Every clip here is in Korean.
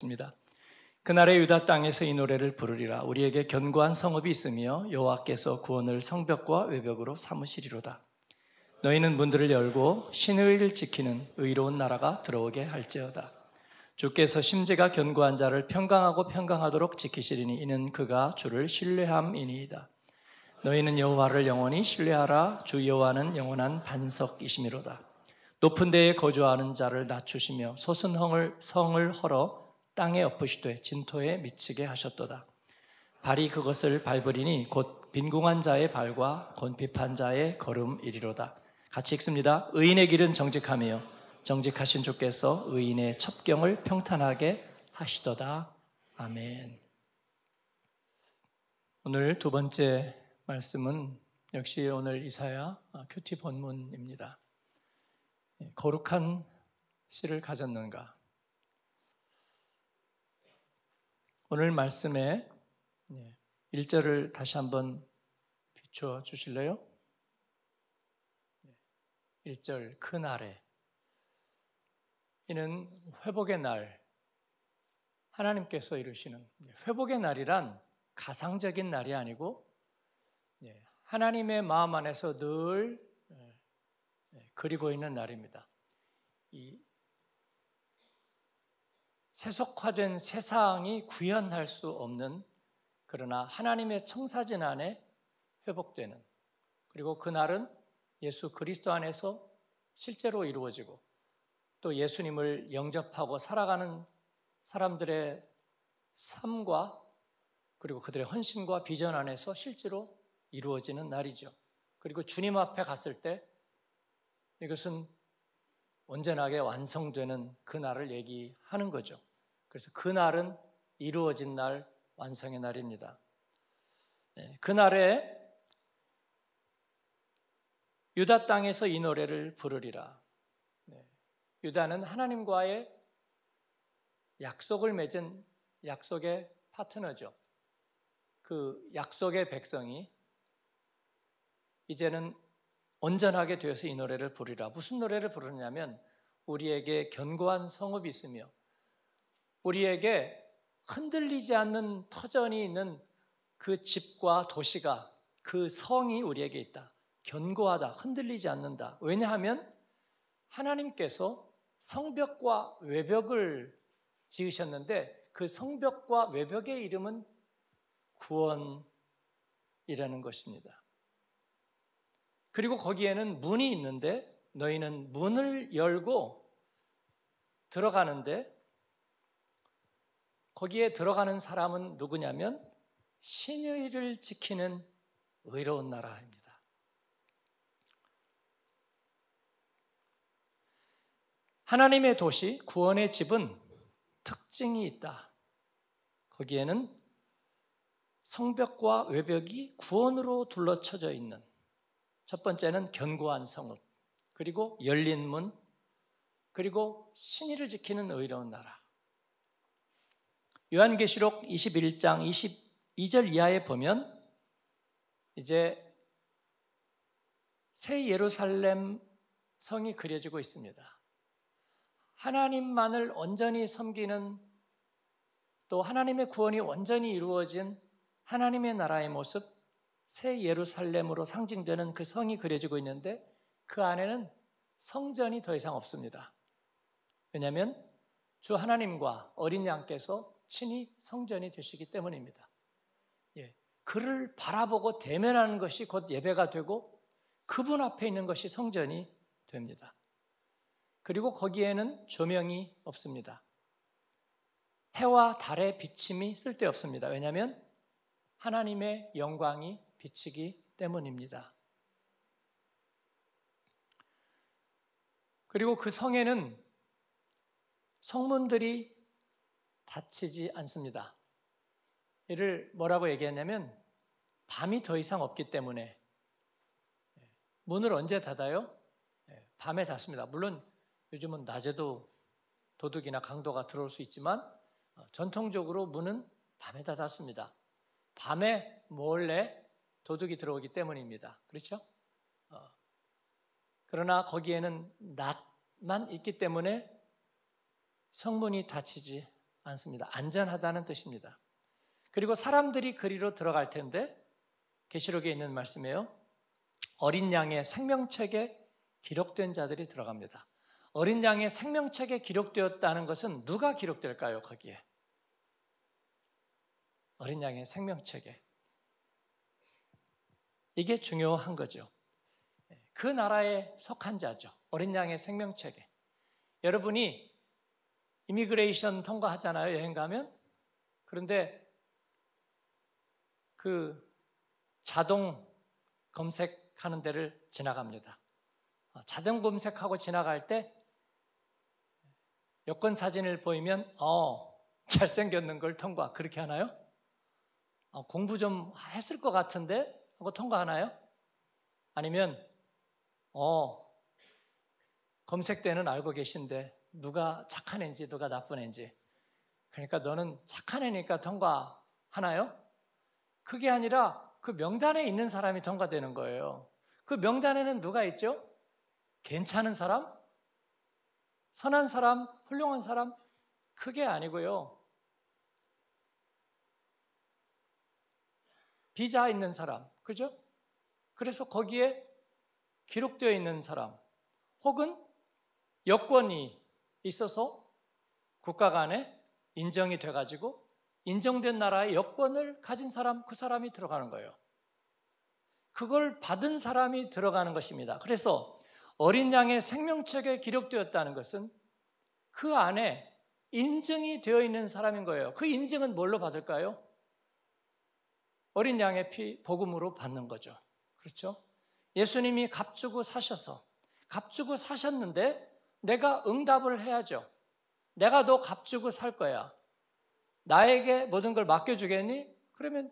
입니다. 그날의 유다 땅에서 이 노래를 부르리라. 우리에게 견고한 성읍이 있으며 여호와께서 구원을 성벽과 외벽으로 삼으시리로다. 너희는 문들을 열고 신의 의를 지키는 의로운 나라가 들어오게 할지어다. 주께서 심지가 견고한 자를 평강하고 평강하도록 지키시리니 이는 그가 주를 신뢰함이니이다. 너희는 여호와를 영원히 신뢰하라. 주 여호와는 영원한 반석이시미로다. 높은 데에 거주하는 자를 낮추시며 솟은 성을 헐어 땅에 엎으시되 진토에 미치게 하셨도다. 발이 그것을 밟으리니 곧 빈궁한 자의 발과 곤핍한 자의 걸음이리로다. 같이 읽습니다. 의인의 길은 정직하며 정직하신 주께서 의인의 첩경을 평탄하게 하시도다. 아멘. 오늘 두 번째 말씀은 역시 오늘 이사야 큐티 본문입니다. 거룩한 씨를 가졌는가? 오늘 말씀에 1절을 다시 한번 비춰 주실래요? 1절 그날에 이는 회복의 날, 하나님께서 이루시는 회복의 날이란 가상적인 날이 아니고 하나님의 마음 안에서 늘 그리고 있는 날입니다. 이 세속화된 세상이 구현할 수 없는, 그러나 하나님의 청사진 안에 회복되는, 그리고 그날은 예수 그리스도 안에서 실제로 이루어지고 또 예수님을 영접하고 살아가는 사람들의 삶과 그리고 그들의 헌신과 비전 안에서 실제로 이루어지는 날이죠. 그리고 주님 앞에 갔을 때 이것은 온전하게 완성되는 그날을 얘기하는 거죠. 그래서 그날은 이루어진 날, 완성의 날입니다. 그날에 유다 땅에서 이 노래를 부르리라. 유다는 하나님과의 약속을 맺은 약속의 파트너죠. 그 약속의 백성이 이제는 온전하게 되어서 이 노래를 부르리라. 무슨 노래를 부르냐면 우리에게 견고한 성읍이 있으며 우리에게 흔들리지 않는 터전이 있는 그 집과 도시가, 그 성이 우리에게 있다. 견고하다, 흔들리지 않는다. 왜냐하면 하나님께서 성벽과 외벽을 지으셨는데 그 성벽과 외벽의 이름은 구원이라는 것입니다. 그리고 거기에는 문이 있는데 너희는 문을 열고 들어가는데 거기에 들어가는 사람은 누구냐면 신의를 지키는 의로운 나라입니다. 하나님의 도시, 구원의 집은 특징이 있다. 거기에는 성벽과 외벽이 구원으로 둘러쳐져 있는, 첫 번째는 견고한 성읍, 그리고 열린 문, 그리고 신의를 지키는 의로운 나라. 요한계시록 21장 22절 이하에 보면 이제 새 예루살렘 성이 그려지고 있습니다. 하나님만을 온전히 섬기는, 또 하나님의 구원이 온전히 이루어진 하나님의 나라의 모습, 새 예루살렘으로 상징되는 그 성이 그려지고 있는데 그 안에는 성전이 더 이상 없습니다. 왜냐하면 주 하나님과 어린 양께서 친히 성전이 되시기 때문입니다. 그를 바라보고 대면하는 것이 곧 예배가 되고 그분 앞에 있는 것이 성전이 됩니다. 그리고 거기에는 조명이 없습니다. 해와 달의 비침이 쓸데없습니다. 왜냐하면 하나님의 영광이 비치기 때문입니다. 그리고 그 성에는 성문들이 닫히지 않습니다. 이를 뭐라고 얘기했냐면 밤이 더 이상 없기 때문에. 문을 언제 닫아요? 밤에 닫습니다. 물론 요즘은 낮에도 도둑이나 강도가 들어올 수 있지만 전통적으로 문은 밤에 닫았습니다. 밤에 몰래 도둑이 들어오기 때문입니다. 그렇죠? 그러나 거기에는 낮만 있기 때문에 성문이 닫히지 않습니다. 안전하다는 뜻입니다. 그리고 사람들이 그리로 들어갈 텐데 계시록에 있는 말씀이에요. 어린 양의 생명책에 기록된 자들이 들어갑니다. 어린 양의 생명책에 기록되었다는 것은 누가 기록될까요? 거기에 어린 양의 생명책에. 이게 중요한 거죠. 그 나라에 속한 자죠. 어린 양의 생명책에. 여러분이 이미그레이션 통과하잖아요, 여행 가면. 그런데 그 자동 검색하는 데를 지나갑니다. 자동 검색하고 지나갈 때 여권 사진을 보이면 잘생겼는 걸 통과, 그렇게 하나요? 공부 좀 했을 것 같은데 하고 통과하나요? 아니면 검색 때는 알고 계신데 누가 착한 애인지 누가 나쁜 애인지, 그러니까 너는 착한 애니까 통과하나요? 그게 아니라 그 명단에 있는 사람이 통과되는 거예요. 그 명단에는 누가 있죠? 괜찮은 사람? 선한 사람? 훌륭한 사람? 그게 아니고요. 비자 있는 사람, 그죠? 그래서 거기에 기록되어 있는 사람, 혹은 여권이 있어서 국가 간에 인정이 돼가지고 인정된 나라의 여권을 가진 사람, 그 사람이 들어가는 거예요. 그걸 받은 사람이 들어가는 것입니다. 그래서 어린 양의 생명책에 기록되었다는 것은 그 안에 인증이 되어 있는 사람인 거예요. 그 인증은 뭘로 받을까요? 어린 양의 피, 복음으로 받는 거죠. 그렇죠? 예수님이 값주고 사셨는데 내가 응답을 해야죠. 내가 너 값주고 살 거야. 나에게 모든 걸 맡겨주겠니? 그러면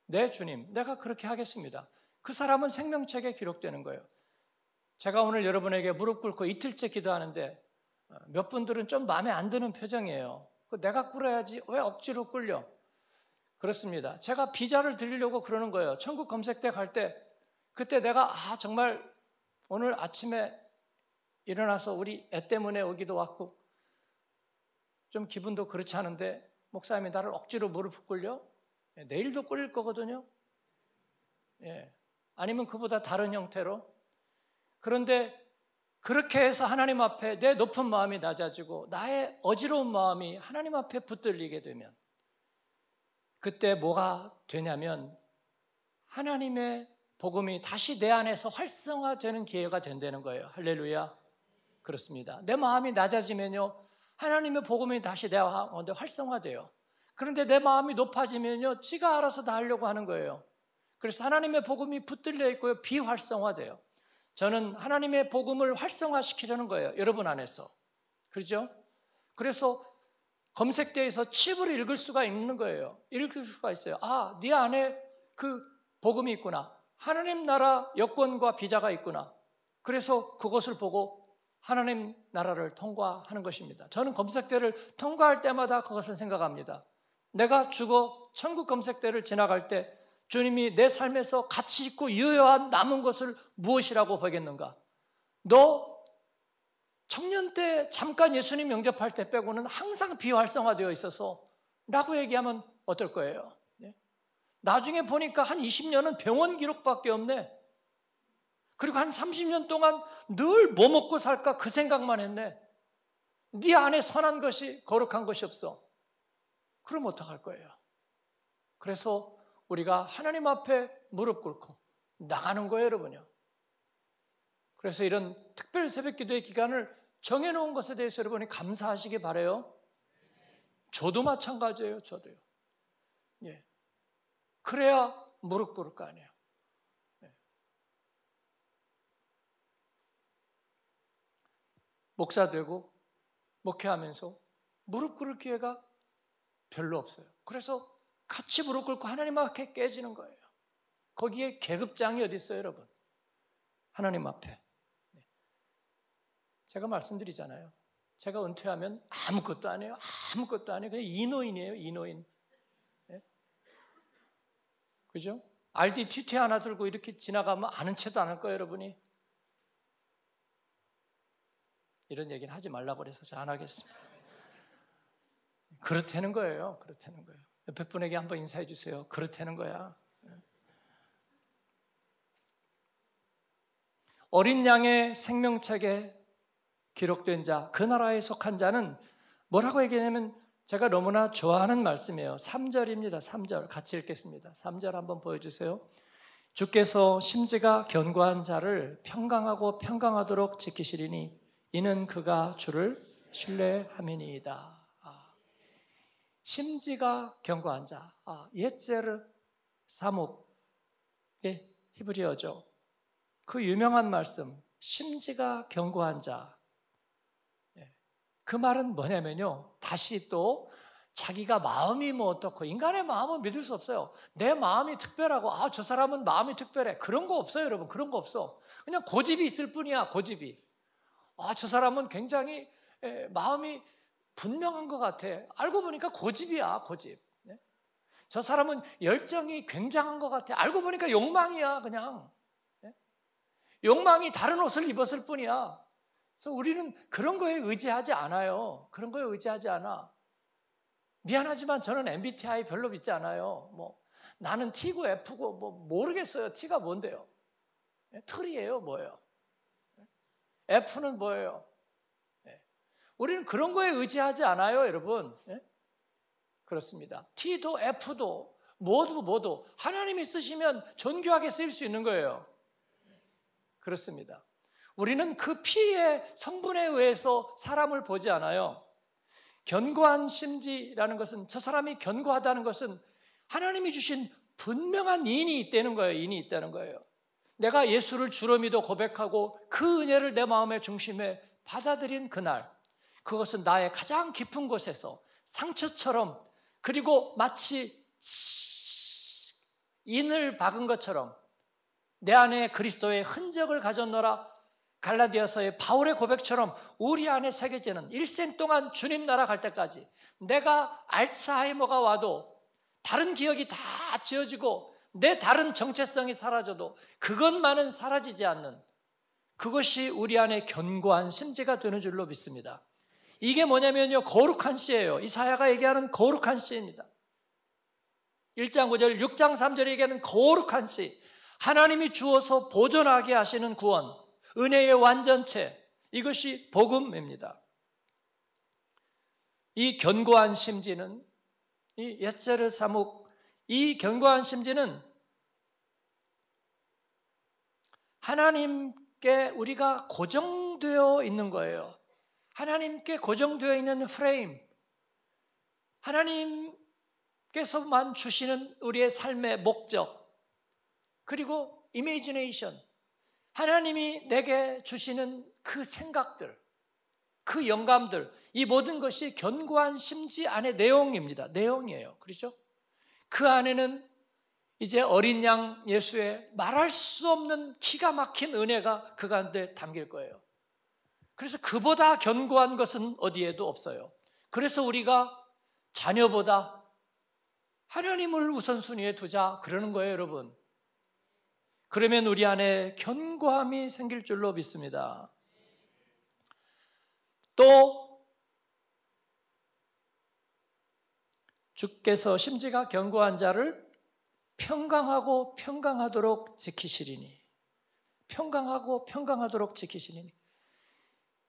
네, 주님, 내가 그렇게 하겠습니다. 그 사람은 생명책에 기록되는 거예요. 제가 오늘 여러분에게 무릎 꿇고 이틀째 기도하는데 몇 분들은 좀 마음에 안 드는 표정이에요. 내가 꿇어야지 왜 억지로 꿇려? 그렇습니다. 제가 비자를 드리려고 그러는 거예요. 천국 검색대 갈 때 그때 내가 정말 오늘 아침에 일어나서 우리 애 때문에 오기도 왔고 좀 기분도 그렇지 않은데 목사님이 나를 억지로 무릎 꿇려? 내일도 꿇릴 거거든요. 아니면 그보다 다른 형태로. 그런데 그렇게 해서 하나님 앞에 내 높은 마음이 낮아지고 나의 어지러운 마음이 하나님 앞에 붙들리게 되면 그때 뭐가 되냐면 하나님의 복음이 다시 내 안에서 활성화되는 기회가 된다는 거예요. 할렐루야. 그렇습니다. 내 마음이 낮아지면요 하나님의 복음이 다시 내 가운데 활성화돼요. 그런데 내 마음이 높아지면요 지가 알아서 다 하려고 하는 거예요. 그래서 하나님의 복음이 붙들려 있고요 비활성화돼요. 저는 하나님의 복음을 활성화시키려는 거예요. 여러분 안에서. 그렇죠? 그래서 검색대에서 칩을 읽을 수가 있는 거예요. 읽을 수가 있어요. 네 안에 그 복음이 있구나. 하나님 나라 여권과 비자가 있구나. 그래서 그것을 보고 하나님 나라를 통과하는 것입니다. 저는 검색대를 통과할 때마다 그것을 생각합니다. 내가 죽어 천국 검색대를 지나갈 때 주님이 내 삶에서 가치 있고 유효한 남은 것을 무엇이라고 보겠는가? 너 청년 때 잠깐 예수님 영접할 때 빼고는 항상 비활성화되어 있어서 라고 얘기하면 어떨 거예요? 나중에 보니까 한 20년은 병원 기록밖에 없네. 그리고 한 30년 동안 늘 뭐 먹고 살까 그 생각만 했네. 네 안에 선한 것이 거룩한 것이 없어. 그럼 어떡할 거예요? 그래서 우리가 하나님 앞에 무릎 꿇고 나가는 거예요, 여러분요. 그래서 이런 특별 새벽 기도의 기간을 정해놓은 것에 대해서 여러분이 감사하시기 바라요. 저도 마찬가지예요, 저도요. 그래야 무릎 꿇을 거 아니에요. 목사 되고 목회하면서 무릎 꿇을 기회가 별로 없어요. 그래서 같이 무릎 꿇고 하나님 앞에 깨지는 거예요. 거기에 계급장이 어디 있어요, 여러분? 하나님 앞에. 제가 말씀드리잖아요. 제가 은퇴하면 아무것도 안 해요. 아무것도 안 해요. 그냥 이노인이에요, 이노인. 그죠? RDTT 하나 들고 이렇게 지나가면 아는 체도 안 할 거예요, 여러분이. 이런 얘기는 하지 말라고 그래서 잘 안 하겠습니다. 그렇다는 거예요. 그렇다는 거예요. 옆에 분에게 한번 인사해 주세요. 그렇다는 거야. 어린 양의 생명책에 기록된 자, 그 나라에 속한 자는 뭐라고 얘기하냐면 제가 너무나 좋아하는 말씀이에요. 3절입니다. 3절 같이 읽겠습니다. 3절 한번 보여주세요. 주께서 심지가 견고한 자를 평강하고 평강하도록 지키시리니 이는 그가 주를 신뢰함이니이다. 심지가 견고한 자, 예제르 사묵의 히브리어죠. 그 유명한 말씀, 심지가 견고한 자. 그 말은 뭐냐면요. 다시 또 자기가 마음이 뭐 어떻고, 인간의 마음은 믿을 수 없어요. 내 마음이 특별하고, 저 사람은 마음이 특별해. 그런 거 없어요, 여러분. 그런 거 없어. 그냥 고집이 있을 뿐이야, 고집이. 저 사람은 굉장히 마음이 분명한 것 같아. 알고 보니까 고집이야, 고집. 저 사람은 열정이 굉장한 것 같아. 알고 보니까 욕망이야, 그냥. 욕망이 다른 옷을 입었을 뿐이야. 그래서 우리는 그런 거에 의지하지 않아요. 그런 거에 의지하지 않아. 미안하지만 저는 MBTI 별로 믿지 않아요. 나는 T고 F고 모르겠어요. T가 뭔데요? 틀이에요, 뭐예요? F는 뭐예요? 우리는 그런 거에 의지하지 않아요, 여러분. 그렇습니다. T도 F도 모두 하나님이 쓰시면 존귀하게 쓰일 수 있는 거예요. 그렇습니다. 우리는 그 피의 성분에 의해서 사람을 보지 않아요. 견고한 심지라는 것은, 저 사람이 견고하다는 것은 하나님이 주신 분명한 인이 있다는 거예요. 인이 있다는 거예요. 내가 예수를 주로 믿어 고백하고 그 은혜를 내 마음의 중심에 받아들인 그날, 그것은 나의 가장 깊은 곳에서 상처처럼, 그리고 마치 인을 박은 것처럼 내 안에 그리스도의 흔적을 가졌노라, 갈라디아서의 바울의 고백처럼 우리 안에 새겨지는, 일생 동안 주님 나라 갈 때까지 내가 알츠하이머가 와도 다른 기억이 다 지워지고 내 다른 정체성이 사라져도 그것만은 사라지지 않는, 그것이 우리 안에 견고한 심지가 되는 줄로 믿습니다. 이게 뭐냐면요, 거룩한 씨예요. 이사야가 얘기하는 거룩한 씨입니다. 1장 9절, 6장 3절에 얘기하는 거룩한 씨, 하나님이 주어서 보존하게 하시는 구원, 은혜의 완전체, 이것이 복음입니다. 이 견고한 심지는, 이 예제르 사묵, 이 견고한 심지는 하나님께 우리가 고정되어 있는 거예요. 하나님께 고정되어 있는 프레임, 하나님께서만 주시는 우리의 삶의 목적, 그리고 이미지네이션, 하나님이 내게 주시는 그 생각들, 그 영감들, 이 모든 것이 견고한 심지 안의 내용입니다. 내용이에요. 그렇죠? 그 안에는 이제 어린 양 예수의 말할 수 없는 기가 막힌 은혜가 그 가운데 담길 거예요. 그래서 그보다 견고한 것은 어디에도 없어요. 그래서 우리가 자녀보다 하나님을 우선순위에 두자 그러는 거예요, 여러분. 그러면 우리 안에 견고함이 생길 줄로 믿습니다. 또 주께서 심지가 견고한 자를 평강하고 평강하도록 지키시리니, 평강하고 평강하도록 지키시리니,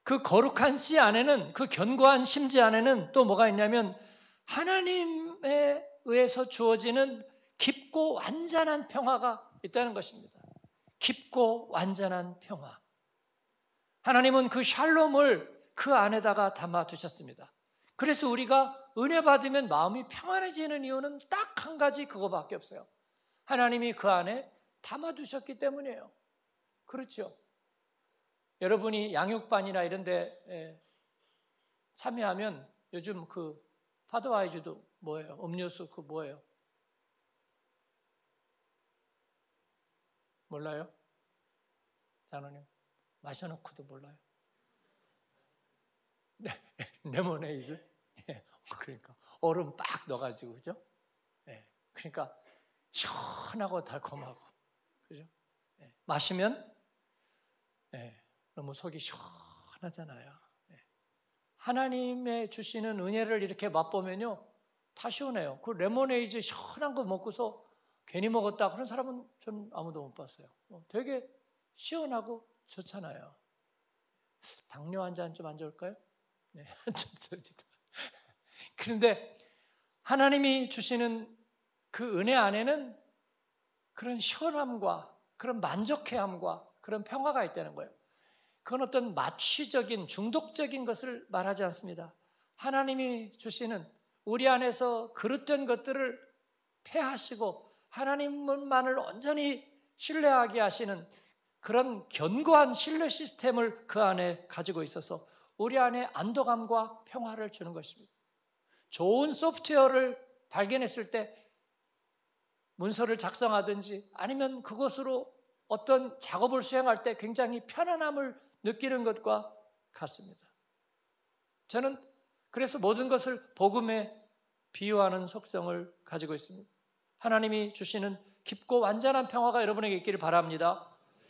그 거룩한 씨 안에는, 그 견고한 심지 안에는 또 뭐가 있냐면 하나님에 의해서 주어지는 깊고 완전한 평화가 있다는 것입니다. 깊고 완전한 평화. 하나님은 그 샬롬을 그 안에다가 담아두셨습니다. 그래서 우리가 은혜 받으면 마음이 평안해지는 이유는 딱 한 가지, 그거밖에 없어요. 하나님이 그 안에 담아두셨기 때문이에요. 그렇죠? 여러분이 양육반이나 이런 데 참여하면 요즘 그 파드와이즈도 뭐예요? 음료수 그 뭐예요? 몰라요? 장로님 마셔놓고도 몰라요? 네, 레모네이드? 그러니까 얼음 빡 넣어가지고, 그죠? 그러니까 시원하고 달콤하고, 그죠? 마시면 너무 속이 시원하잖아요. 하나님의 주시는 은혜를 이렇게 맛보면요, 다 시원해요. 그 레모네이드 시원한 거 먹고서 괜히 먹었다 그런 사람은 전 아무도 못 봤어요. 되게 시원하고 좋잖아요. 당뇨 환자는 좀 안 좋을까요? 네, 그런데 하나님이 주시는 그 은혜 안에는 그런 시원함과 그런 만족해함과 그런 평화가 있다는 거예요. 그건 어떤 마취적인 중독적인 것을 말하지 않습니다. 하나님이 주시는 우리 안에서 그릇된 것들을 폐하시고 하나님만을 온전히 신뢰하게 하시는 그런 견고한 신뢰 시스템을 그 안에 가지고 있어서 우리 안에 안도감과 평화를 주는 것입니다. 좋은 소프트웨어를 발견했을 때 문서를 작성하든지 아니면 그것으로 어떤 작업을 수행할 때 굉장히 편안함을 느끼는 것과 같습니다. 저는 그래서 모든 것을 복음에 비유하는 속성을 가지고 있습니다. 하나님이 주시는 깊고 완전한 평화가 여러분에게 있기를 바랍니다.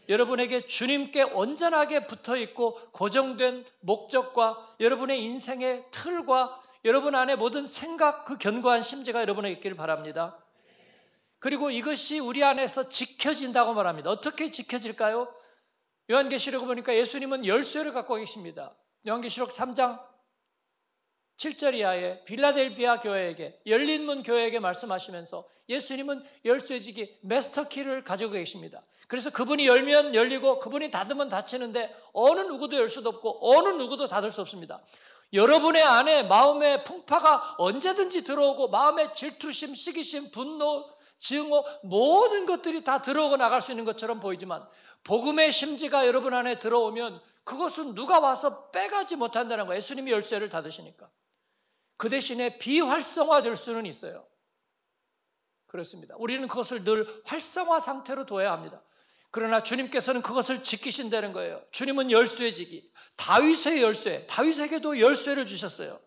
여러분에게 주님께 온전하게 붙어있고 고정된 목적과 여러분의 인생의 틀과 여러분 안에 모든 생각, 그 견고한 심지가 여러분에게 있기를 바랍니다. 그리고 이것이 우리 안에서 지켜진다고 말합니다. 어떻게 지켜질까요? 요한계시록을 보니까 예수님은 열쇠를 갖고 계십니다. 요한계시록 3장 7절 이하에 빌라델비아 교회에게, 열린문 교회에게 말씀하시면서 예수님은 열쇠지기 마스터키를 가지고 계십니다. 그래서 그분이 열면 열리고 그분이 닫으면 닫히는데 어느 누구도 열 수도 없고 어느 누구도 닫을 수 없습니다. 여러분의 안에 마음의 풍파가 언제든지 들어오고 마음의 질투심, 시기심, 분노, 증오 모든 것들이 다 들어오고 나갈 수 있는 것처럼 보이지만 복음의 심지가 여러분 안에 들어오면 그것은 누가 와서 빼가지 못한다는 거예요. 예수님이 열쇠를 닫으시니까. 그 대신에 비활성화될 수는 있어요. 그렇습니다. 우리는 그것을 늘 활성화 상태로 둬야 합니다. 그러나 주님께서는 그것을 지키신다는 거예요. 주님은 열쇠지기, 다윗의 열쇠, 다윗에게도 열쇠를 주셨어요.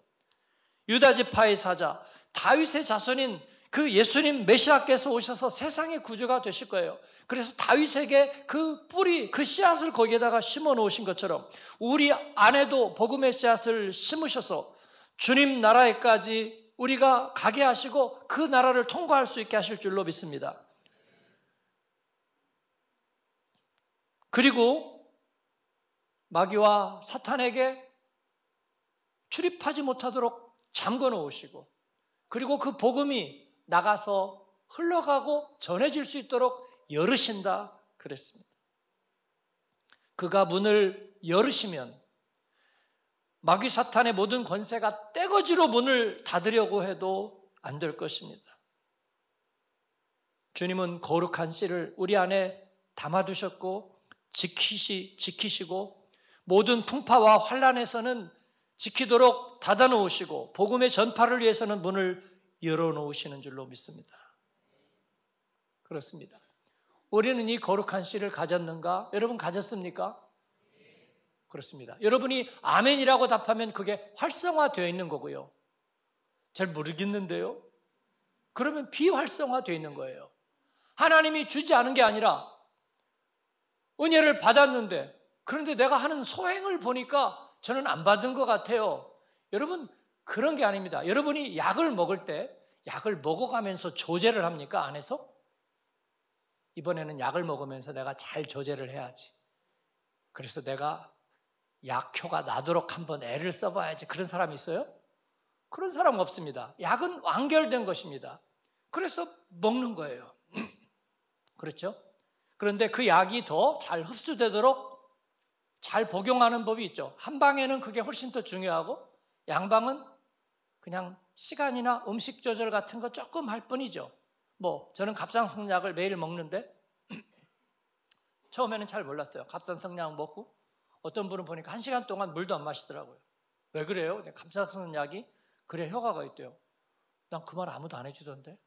유다지파의 사자, 다윗의 자손인 그 예수님 메시아께서 오셔서 세상의 구주가 되실 거예요. 그래서 다윗에게 그 뿌리, 그 씨앗을 거기에다가 심어 놓으신 것처럼 우리 안에도 복음의 씨앗을 심으셔서 주님 나라에까지 우리가 가게 하시고 그 나라를 통과할 수 있게 하실 줄로 믿습니다. 그리고 마귀와 사탄에게 출입하지 못하도록 잠궈 놓으시고 그리고 그 복음이 나가서 흘러가고 전해질 수 있도록 열으신다 그랬습니다. 그가 문을 열으시면 마귀 사탄의 모든 권세가 떼거지로 문을 닫으려고 해도 안 될 것입니다. 주님은 거룩한 씨를 우리 안에 담아두셨고 지키시고 모든 풍파와 환난에서는 지키도록 닫아놓으시고 복음의 전파를 위해서는 문을 열어놓으시는 줄로 믿습니다. 그렇습니다. 우리는 이 거룩한 씨를 가졌는가? 여러분 가졌습니까? 그렇습니다. 여러분이 아멘이라고 답하면 그게 활성화되어 있는 거고요. 잘 모르겠는데요. 그러면 비활성화되어 있는 거예요. 하나님이 주지 않은 게 아니라 은혜를 받았는데 그런데 내가 하는 소행을 보니까 저는 안 받은 것 같아요. 여러분 그런 게 아닙니다. 여러분이 약을 먹을 때 약을 먹어가면서 조제를 합니까? 안에서? 이번에는 약을 먹으면서 내가 잘 조제를 해야지. 그래서 내가 약효가 나도록 한번 애를 써봐야지. 그런 사람 있어요? 그런 사람 없습니다. 약은 완결된 것입니다. 그래서 먹는 거예요. 그렇죠? 그런데 그 약이 더 잘 흡수되도록 잘 복용하는 법이 있죠. 한 방에는 그게 훨씬 더 중요하고 양방은 그냥 시간이나 음식 조절 같은 거 조금 할 뿐이죠. 저는 갑상선약을 매일 먹는데 처음에는 잘 몰랐어요. 갑상선약 먹고 어떤 분은 보니까 1시간 동안 물도 안 마시더라고요. 왜 그래요? 갑상선약이 그래 효과가 있대요. 난 그 말 아무도 안 해주던데.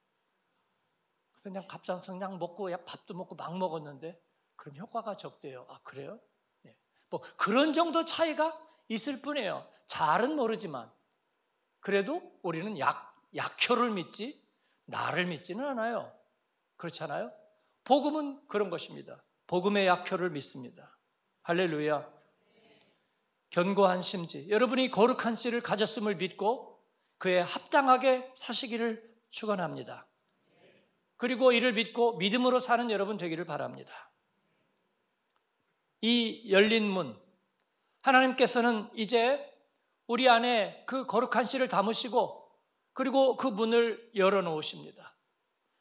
그냥 갑상선약 먹고 밥도 먹고 막 먹었는데 그럼 효과가 적대요. 아 그래요? 네. 그런 정도 차이가 있을 뿐이에요. 잘은 모르지만 그래도 우리는 약효를 믿지 나를 믿지는 않아요. 그렇잖아요? 복음은 그런 것입니다. 복음의 약효를 믿습니다. 할렐루야. 견고한 심지, 여러분이 거룩한 씨를 가졌음을 믿고 그에 합당하게 사시기를 축원합니다. 그리고 이를 믿고 믿음으로 사는 여러분 되기를 바랍니다. 이 열린 문, 하나님께서는 이제 우리 안에 그 거룩한 씨를 담으시고 그리고 그 문을 열어놓으십니다.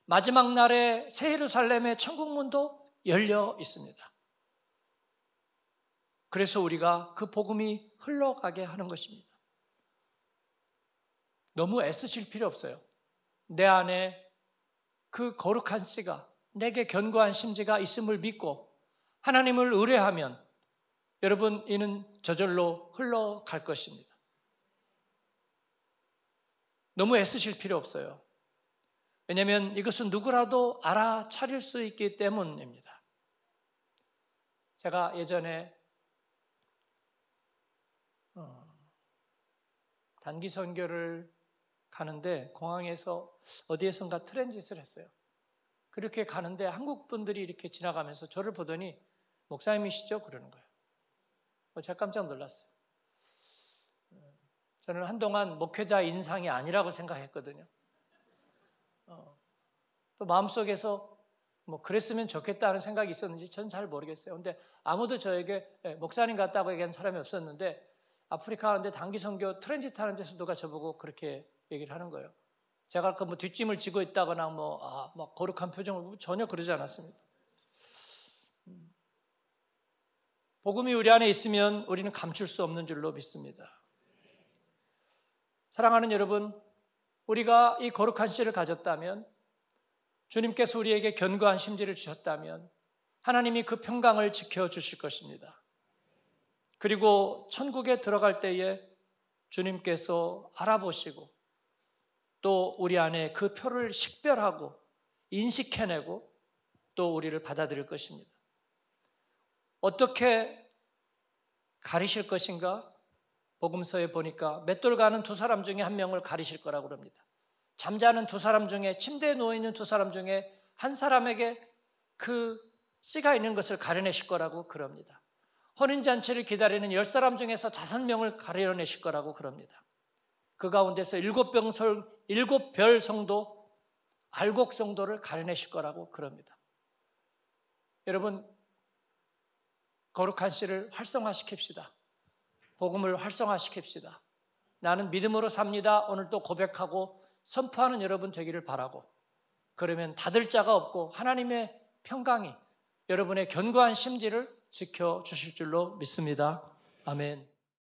마지막 날에 새 예루살렘의 천국문도 열려 있습니다. 그래서 우리가 그 복음이 흘러가게 하는 것입니다. 너무 애쓰실 필요 없어요. 내 안에 그 거룩한 씨가, 내게 견고한 심지가 있음을 믿고 하나님을 의뢰하면 여러분, 이는 저절로 흘러갈 것입니다. 너무 애쓰실 필요 없어요. 왜냐하면 이것은 누구라도 알아차릴 수 있기 때문입니다. 제가 예전에 단기 선교를 가는데 공항에서 어디에선가 트랜짓을 했어요. 그렇게 가는데 한국 분들이 이렇게 지나가면서 저를 보더니 목사님이시죠? 그러는 거예요. 제가 깜짝 놀랐어요. 저는 한동안 목회자 인상이 아니라고 생각했거든요. 또 마음속에서 뭐 그랬으면 좋겠다는 생각이 있었는지 저는 잘 모르겠어요. 근데 아무도 저에게 목사님 같다고 얘기한 사람이 없었는데 아프리카 하는데 단기 선교 트랜짓 하는 데서 누가 저보고 그렇게 얘기를 하는 거예요. 제가 아까 뭐 뒷짐을 지고 있다거나 막 거룩한 표정을 전혀 그러지 않았습니다. 복음이 우리 안에 있으면 우리는 감출 수 없는 줄로 믿습니다. 사랑하는 여러분, 우리가 이 거룩한 씨를 가졌다면, 주님께서 우리에게 견고한 심지를 주셨다면 하나님이 그 평강을 지켜주실 것입니다. 그리고 천국에 들어갈 때에 주님께서 알아보시고 또 우리 안에 그 표를 식별하고 인식해내고 또 우리를 받아들일 것입니다. 어떻게 가리실 것인가? 복음서에 보니까 맷돌 가는 두 사람 중에 한 명을 가리실 거라고 그럽니다. 잠자는 두 사람 중에, 침대에 누워있는 두 사람 중에 한 사람에게 그 씨가 있는 것을 가려내실 거라고 그럽니다. 혼인잔치를 기다리는 10사람 중에서 5명을 가려내실 거라고 그럽니다. 그 가운데서 7별 성도, 알곡 성도를 가려내실 거라고 그럽니다. 여러분, 거룩한 씨를 활성화시킵시다. 복음을 활성화시킵시다. 나는 믿음으로 삽니다. 오늘 또 고백하고 선포하는 여러분 되기를 바라고, 그러면 닫을 자가 없고 하나님의 평강이 여러분의 견고한 심지를 지켜주실 줄로 믿습니다. 아멘.